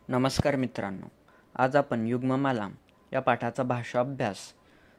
नमस्कार मित्रांनो, आज आपण युग्ममाला या पाठाचा भाषा अभ्यास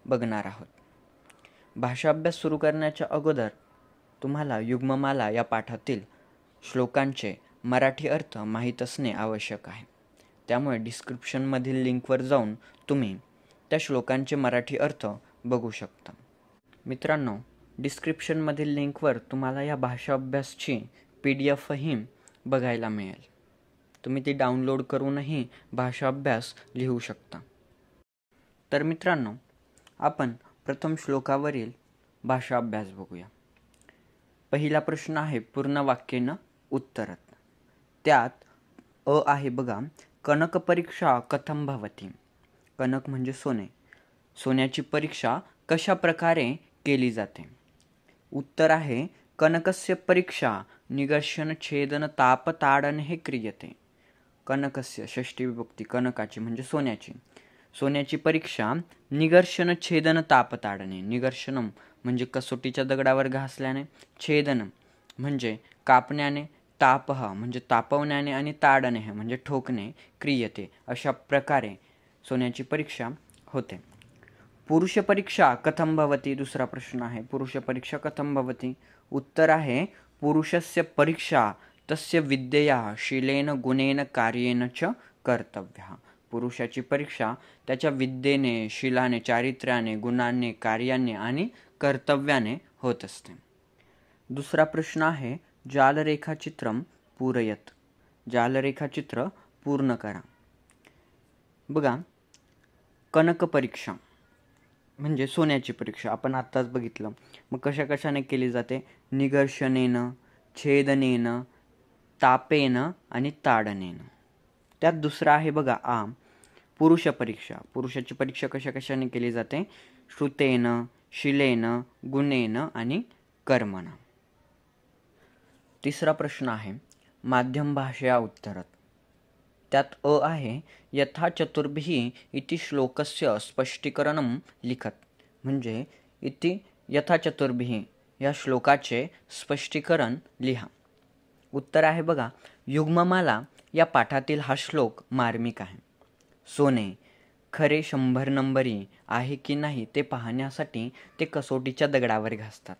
बघणार आहोत. भाषा अभ्यास सुरू करण्याच्या अगोदर तुम्हाला युग्ममाला या पाठातील श्लोकांचे मराठी अर्थ माहीत असणे आवश्यक आहे. त्यामुळे डिस्क्रिप्शनमधील लिंकवर जाऊन तुम्ही त्या श्लोकांचे मराठी अर्थ बघू शकता. मित्रांनो, डिस्क्रिप्शनमधील लिंकवर तुम्हाला या भाषा अभ्यासची PDF बघायला मिळेल. तुम्ही ती डाउनलोड करूनही भाषा अभ्यास लिहू शकता. तर मित्रांनो, आपण प्रथम श्लोकावरील भाषा अभ्यास बघूया. पहिला प्रश्न आहे पूर्ण वाक्येनं उत्तरत. त्यात आहे बघा, कनक परीक्षा कथम भवती. कनक म्हणजे सोने. सोन्याची परीक्षा कशा प्रकारे केली जाते. उत्तर आहे कनकस्य परीक्षा निगर्शन छेदन ताप ताडन हे क्रियते. कनकस्य षष्ठी विभक्ती, कनकाची म्हणजे सोन्याची. सोन्याची परीक्षा निगर्शन छेदन ताप ताडणे. निगर्शनम म्हणजे कसोटीच्या दगडावर घासल्याने, छेदन म्हणजे कापण्याने, तापह म्हणजे तापवण्याने आणि ताडणे म्हणजे ठोकणे, क्रियते अशा प्रकारे सोन्याची परीक्षा होते. पुरुष परीक्षा कथम भवती. दुसरा प्रश्न आहे पुरुष परीक्षा कथम भवती. उत्तर आहे पुरुषस्य परीक्षा तस्य विद्यया शीलेन गुणेन कार्येन च कर्तव्यः. पुरुषाची परीक्षा त्याच्या विद्येने, शीलाने, चारित्र्याने, गुणांनी, कार्याने आणि कर्तव्याने होत असते. दुसरा प्रश्न आहे जालरेखाचित्रम पूरयत. जालरेखाचित्र पूर्ण करा. बघा, कनक परीक्षा म्हणजे सोन्याची परीक्षा आपण आत्ताच बघितलं. मग कशा कशाने केली जाते. निगर्शनेनं, छेदनेनं, तापेन आणि ताडनेन. त्यात दुसरा आहे बघा पुरुष परीक्षा. पुरुषाची परीक्षा कशा कशाने केली जाते. श्रुतेन, शिलेन, गुणेन आणि कर्मन. तिसरा प्रश्न आहे माध्यम भाषया उत्तरत. त्यात आहे यथा चतुर्भिः इति श्लोकस्य स्पष्टीकरणं लिखत. म्हणजे इति यथा चतुर्भिः या श्लोकाचे स्पष्टीकरण लिहा. उत्तर आहे बघा, युग्ममाला या पाठातील हा श्लोक मार्मिक आहे. सोने खरे 100 नंबरी आहे की नाही ते पाहण्यासाठी ते कसोटीच्या दगडावर घासतात,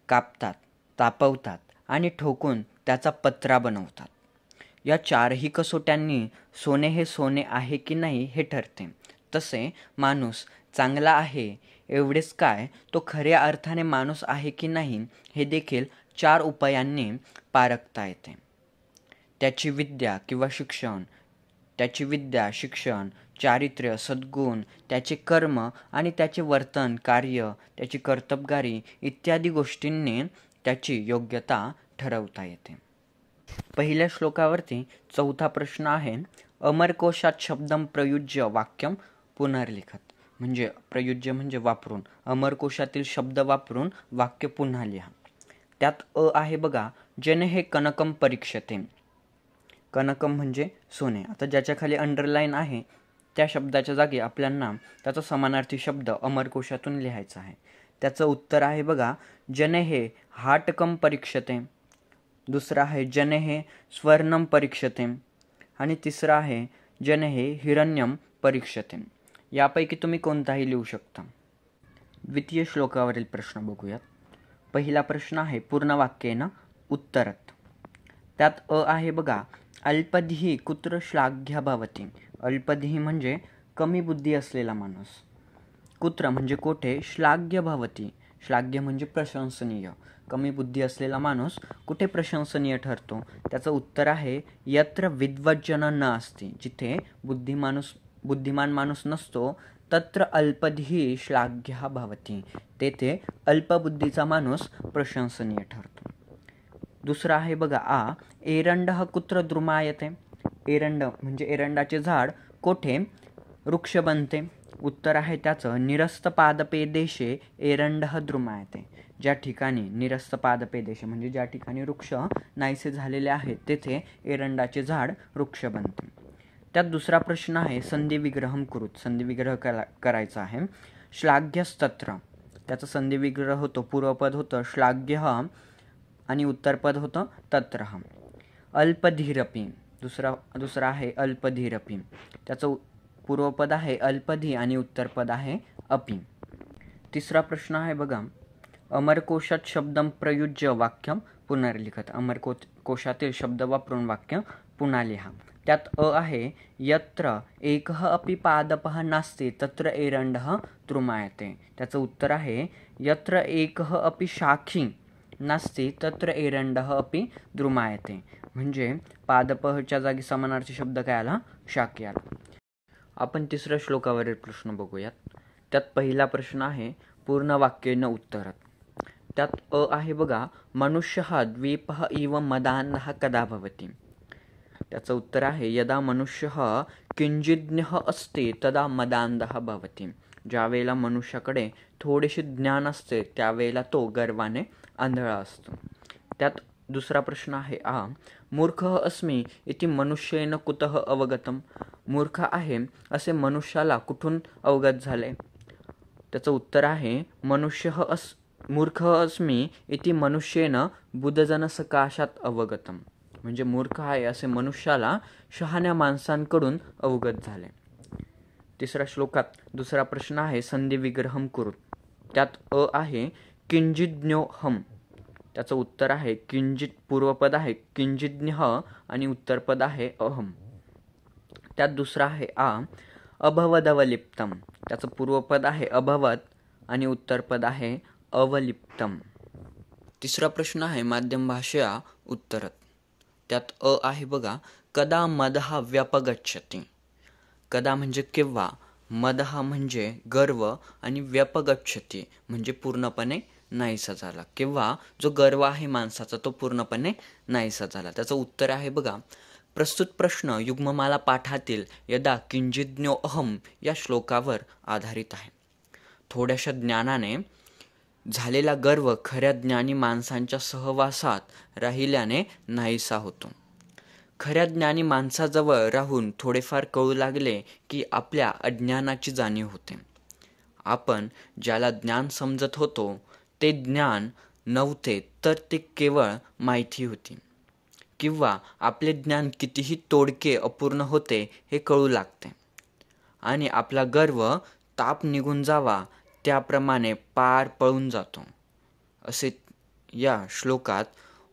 कापतात, तापवतात आणि ठोकून त्याचा पत्रा बनवतात. या चारही कसोट्यांनी सोने हे सोने आहे की नाही हे ठरते. तसे माणूस चांगला आहे एवढेच काय, तो खऱ्या अर्थाने माणूस आहे की नाही हे देखील 4 उपायांनी पारखता येते. त्याची विद्या किंवा शिक्षण, त्याची विद्या, शिक्षण, चारित्र्य, सद्गुण, त्याचे कर्म आणि त्याचे वर्तन, कार्य, त्याची कर्तबगारी इत्यादी गोष्टींनी त्याची योग्यता ठरवता येते. पहिल्या श्लोकावरती चौथा प्रश्न आहे अमरकोशात शब्दम प्रयुज्य वाक्यम पुनर्लिखत. म्हणजे प्रयुज्य म्हणजे वापरून, अमरकोशातील शब्द वापरून वाक्य पुन्हा लिहा. त्यात आहे बघा, जन हे कनकम परीक्षते. कनकम म्हणजे सोने. आता ज्याच्या खाली अंडरलाईन आहे त्या शब्दाच्या जागी आपल्याला त्याचा समानार्थी शब्द अमरकोशातून लिहायचा आहे. त्याचं उत्तर आहे बघा, जन हे हाटकम परीक्षते. दुसरा आहे जन हे स्वर्णम परीक्षते आणि तिसरा आहे जन हे हिरण्यम परीक्षते. यापैकी तुम्ही कोणताही लिहू शकता. द्वितीय श्लोकावरील प्रश्न बघूयात. पहिला प्रश्न आहे पूर्ण वाक्येनं उत्तरत. त्यात आहे बघा, अल्पधिः कुत्र श्लाघ्य भवति. अल्पधिः म्हणजे कमी बुद्धी असलेला माणूस. कुत्र म्हणजे कोठे. श्लाघ्य भवति, श्लाघ्य म्हणजे प्रशंसनीय. कमी बुद्धी असलेला माणूस कुठे प्रशंसनीय ठरतो. त्याचं उत्तर आहे यत्र विद्वज्जन न अस्ति. जिथे बुद्धिमान माणूस नसतो तत्र अल्पधिः श्लाघ्यः भवति. तेथे अल्पबुद्धीचा माणूस प्रशंसनीय ठरतो. दुसरा आहे बघा एरंडः कुत्र द्रुमायते. एरंड म्हणजे एरंडाचे झाड कोठे वृक्ष बनते. उत्तर आहे त्याचं निरस्त पादपे देशे एरंडः द्रुमायते. ज्या ठिकाणी निरस्त पादपे देश म्हणजे ज्या ठिकाणी वृक्ष नाहीसे झालेले आहेत तेथे एरंडाचे झाड वृक्ष बनते. त्यात दुसरा प्रश्न आहे संधी विग्रहम कुरुत. संधी विग्रह करायचा आहे. श्लाघ्यस्तत्र. त्याचा संधी विग्रह होतो, पूर्वपद होतं श्लाघ्य आणि उत्तरपद होतं तत्रह. अल्पधीरपी. दुसरा आहे अल्पधीरपी. त्याचं पूर्वपद आहे अल्पधी आणि उत्तरपद आहे अपी. तिसरा प्रश्न आहे बघा, अमरकोशात शब्दम प्रयुज्य वाक्यम पुनर्लिखत. अमरकोशातील शब्द वापरून वाक्य पुन्हा लिहा. त्यात अ आहे यत्र एकः अपि पादपः नास्ति तत्र एरंडः द्रुमायते. त्याचं उत्तर आहे यत्र एकः अपि शाखी नास्ति तत्र एरंडः अपि द्रुमायते. म्हणजे पादपच्या जागी समानार्थी शब्द काय आला? शाखी आला. आपण तिसऱ्या श्लोकावरील प्रश्न बघूयात. त्यात पहिला प्रश्न आहे पूर्ण वाक्येन उत्तरत. त्यात अ आहे बघा, मनुष्यः द्वीपः इव मदान्धः कदा भवति. त्याचं उत्तर आहे यदा मनुष्यः किंचिज्ञः अस्ति तदा मदान्धः भवति. ज्यावेळेला मनुष्याकडे थोडेसे ज्ञान असते त्यावेळेला तो गर्वाने आंधळा असतो. त्यात दुसरा प्रश्न आहे आ, मूर्खः अस्मि इति मनुष्येन कुतः अवगतम. मूर्ख आहे असे मनुष्याला कुठून अवगत झाले? त्याचं उत्तर आहे मूर्ख अस्मि इति मनुष्येन बुद्धजन सकाशात अवगतम. म्हणजे मूर्ख आहे असे मनुष्याला शहाण्या माणसांकडून अवगत झाले. तिसऱ्या श्लोकात दुसरा प्रश्न आहे संधी विग्रहम कुरु. त्यात अ आहे किंचिज्ञोहम. त्याचं उत्तर आहे किंचित. पूर्वपद आहे किंचिज्ञः आणि उत्तरपद आहे अहम. त्यात दुसरा आहे आ, अभवदवलिप्तम. त्याचं पूर्वपद आहे अभवत आणि उत्तरपद आहे अवलिप्तम. तिसरा प्रश्न आहे माध्यम भाषा उत्तरत. त्यात अ आहे बघा, कदा मदः व्यपगच्छति. कदा म्हणजे केव्हा, मदः म्हणजे गर्व आणि व्यपगच्छति म्हणजे पूर्णपणे नाहीसा झाला. केव्हा जो गर्व आहे माणसाचा तो पूर्णपणे नाहीसा झाला. त्याचं उत्तर आहे बघा, प्रस्तुत प्रश्न युग्ममाला पाठातील यदा किंचिज्ञो अहम या श्लोकावर आधारित आहे. थोड्याशा ज्ञानाने झालेला गर्व खऱ्या ज्ञानी माणसांच्या सहवासात राहिल्याने नाहीसा होतो. खऱ्या ज्ञानी माणसाजवळ राहून थोडेफार कळू लागले की आपल्या अज्ञानाची जाणीव होते. आपण ज्याला ज्ञान समजत होतो ते ज्ञान नव्हते तर ते केवळ माहिती होती. किंवा आपले ज्ञान कितीही तोडके अपूर्ण होते हे कळू लागते. आणि आपला गर्व ताप निघून जावा त्याप्रमाणे पार पळून जातो असे या श्लोकात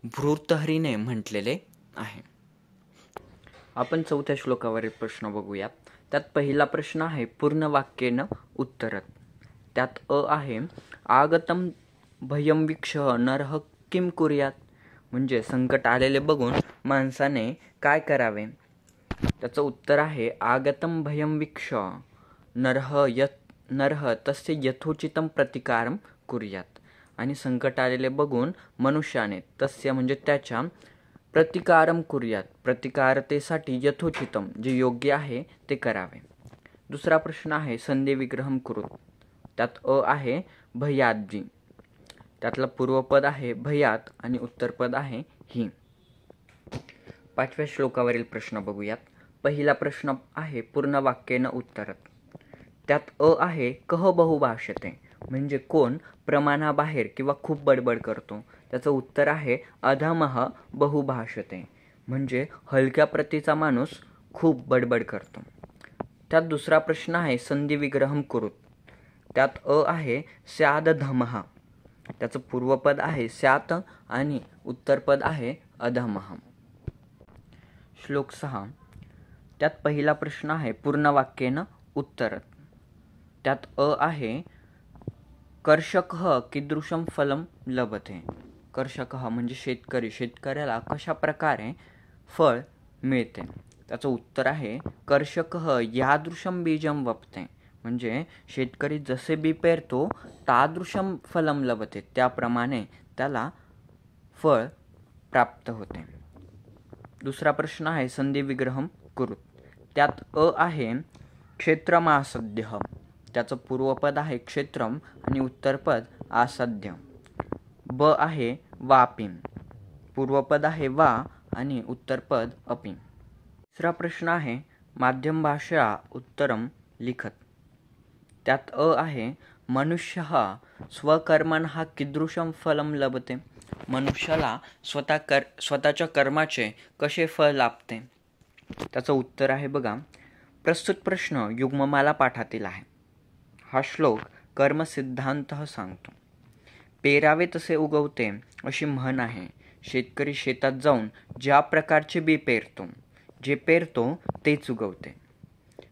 भर्तृहरीने म्हटलेले आहे. आपण चौथ्या श्लोकावरील प्रश्न बघूया. त्यात पहिला प्रश्न आहे पूर्ण वाक्येन उत्तरत. त्यात अ आहे आगतम भयं वीक्ष नरः किम कुर्यात. म्हणजे संकट आलेले बघून माणसाने काय करावे? त्याचं उत्तर आहे आगतम भयं वीक्ष नरः तस्य यथोचितम प्रतिकारम कुर्यात. आणि संकट आलेले बघून मनुष्याने तस्य म्हणजे त्याच्या प्रतिकारम कुर्यात प्रतिकारतेसाठी यथोचितम जे योग्य आहे ते करावे. दुसरा प्रश्न आहे संधी विग्रहम कुरु. त्यात अ आहे भयाद्जी. त्यातला पूर्वपद आहे भयात आणि उत्तरपद आहे ही. पाचव्या श्लोकावरील प्रश्न बघूयात. पहिला प्रश्न आहे पूर्ण वाक्येन उत्तरत. त्यात अ आहे कह बहुभाषते. म्हणजे कोण प्रमाणाबाहेर किंवा खूप बडबड करतो. त्याचं उत्तर आहे अधमः बहुभाषते. म्हणजे हलक्या प्रतीचा माणूस खूप बडबड करतो. त्यात दुसरा प्रश्न आहे संधी विग्रहम कुरु. त्यात अ आहे स्यादधमः. त्याचं पूर्वपद आहे स्यात आणि उत्तरपद आहे अधमः. श्लोक 6. त्यात पहिला प्रश्न आहे पूर्ण वाक्येन उत्तरत. त्यात अ आहे कर्षकः कीदृशं फलं लभते. कर्षकः म्हणजे शेतकरी. शेतकऱ्याला कशा प्रकारे फळ मिळते. त्याचं उत्तर आहे कर्षकः यादृशं बीजं वपते. म्हणजे शेतकरी जसे बी पेरतो तादृशं फलं लभते त्याप्रमाणे त्याला फळ प्राप्त होते. दुसरा प्रश्न आहे संधी विग्रहम कुरु. त्यात अ आहे क्षेत्रमासद्य. त्याचं पूर्वपद आहे क्षेत्रम आणि उत्तरपद आसाध्य. ब आहे वापी. पूर्वपद आहे वा आणि उत्तरपद अपि. तिसरा प्रश्न आहे माध्यम भाषा उत्तरम लिखत. त्यात अ आहे मनुष्यः स्वकर्मणः कीदृशं फलं लभते. मनुष्याला स्वतःच्या कर्माचे कसे फळ लाभते. त्याचं उत्तर आहे बघा, प्रस्तुत प्रश्न युग्ममाला पाठातील आहे. हा श्लोक कर्मसिद्धांत सांगतो. पेरावे तसे उगवते अशी म्हण आहे. शेतकरी शेतात जाऊन ज्या प्रकारचे बी पेरतो, जे पेरतो तेच उगवते.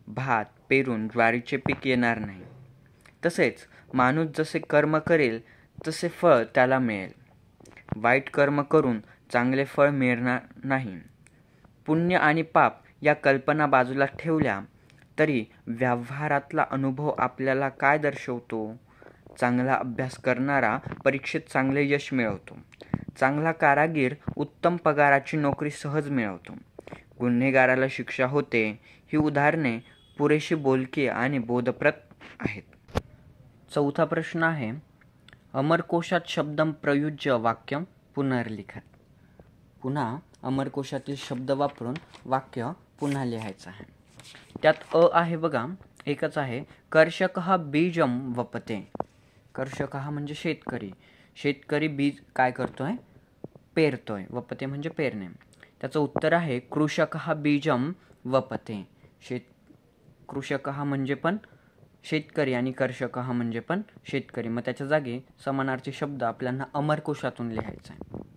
भात पेरून ज्वारीचे पीक येणार नाही. तसेच माणूस जसे कर्म करेल तसे फळ त्याला मिळेल. वाईट कर्म करून चांगले फळ मिळणार नाही. पुण्य आणि पाप या कल्पना बाजूला ठेवल्या तरी व्यवहारातला अनुभव आपल्याला काय दर्शवतो? चांगला अभ्यास करणारा परीक्षेत चांगले यश मिळवतो. चांगला कारागीर उत्तम पगाराची नोकरी सहज मिळवतो. गुन्हेगाराला शिक्षा होते. ही उदाहरणे पुरेशी बोलकी आणि बोधप्रद आहेत. चौथा प्रश्न आहे, अमरकोशात शब्दम प्रयुज्य वाक्यम पुनर्लिखत. पुन्हा अमरकोशातील शब्द वापरून वाक्य पुन्हा लिहायचं आहे. त्यात आहे बघा, एकच आहे. कर्षकः बीजम वपते. कर्षकः म्हणजे शेतकरी. शेतकरी बीज काय करतोय? पेरतोय. वपते म्हणजे पेरणे. त्याचं उत्तर आहे कृषकः बीजम वपते. कृषकः म्हणजे पण शेतकरी आणि कर्षकः म्हणजे पण शेतकरी. मग त्याच्या जागी समानार्थी शब्द आपल्याला अमरकोशातून लिहायचा आहे.